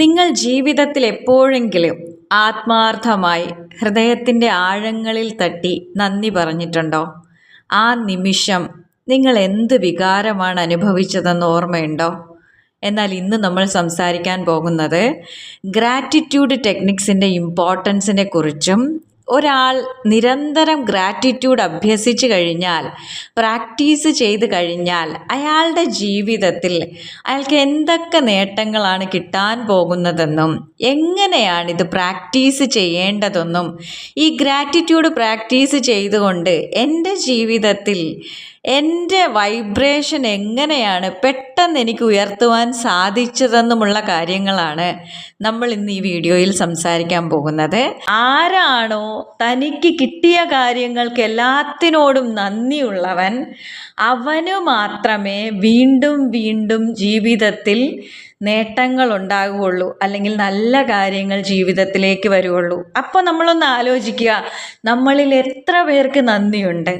നിങ്ങൾ ജീവിതത്തിൽ എപ്പോഴെങ്കിലും ആത്മാർത്ഥമായി ഹൃദയത്തിൻ്റെ ആഴങ്ങളിൽ തട്ടി നന്ദി പറഞ്ഞിട്ടുണ്ടോ? ആ നിമിഷം നിങ്ങൾ എന്ത് വികാരമാണ് അനുഭവിച്ചതെന്ന് ഓർമ്മയുണ്ടോ? എന്നാൽ ഇന്ന് നമ്മൾ സംസാരിക്കാൻ പോകുന്നത് ഗ്രാറ്റിറ്റ്യൂഡ് ടെക്നിക്സിൻ്റെ ഇമ്പോർട്ടൻസിനെ കുറിച്ചും ഒരാൾ നിരന്തരം ഗ്രാറ്റിറ്റ്യൂഡ് അഭ്യസിച്ച് കഴിഞ്ഞാൽ, പ്രാക്ടീസ് ചെയ്ത് കഴിഞ്ഞാൽ അയാളുടെ ജീവിതത്തിൽ അയാൾക്ക് എന്തൊക്കെ നേട്ടങ്ങളാണ് കിട്ടാൻ പോകുന്നതെന്നും എങ്ങനെയാണിത് പ്രാക്ടീസ് ചെയ്യേണ്ടതെന്നും, ഈ ഗ്രാറ്റിറ്റ്യൂഡ് പ്രാക്ടീസ് ചെയ്തുകൊണ്ട് എൻ്റെ ജീവിതത്തിൽ എൻ്റെ വൈബ്രേഷൻ എങ്ങനെയാണ് പെട്ടെന്ന് എനിക്ക് ഉയർത്തുവാൻ സാധിച്ചതെന്നുമുള്ള കാര്യങ്ങളാണ് നമ്മൾ ഇന്ന് ഈ വീഡിയോയിൽ സംസാരിക്കാൻ പോകുന്നത്. ആരാണോ തനിക്ക് കിട്ടിയ കാര്യങ്ങൾക്ക് എല്ലാത്തിനോടും നന്ദിയുള്ളവൻ, അവന് മാത്രമേ വീണ്ടും വീണ്ടും ജീവിതത്തിൽ നേട്ടങ്ങൾ ഉണ്ടാകുകയുള്ളൂ, അല്ലെങ്കിൽ നല്ല കാര്യങ്ങൾ ജീവിതത്തിലേക്ക് വരുള്ളൂ. അപ്പോൾ നമ്മളൊന്ന് ആലോചിക്കുക, നമ്മളിൽ എത്ര പേർക്ക് നന്ദിയുണ്ട്?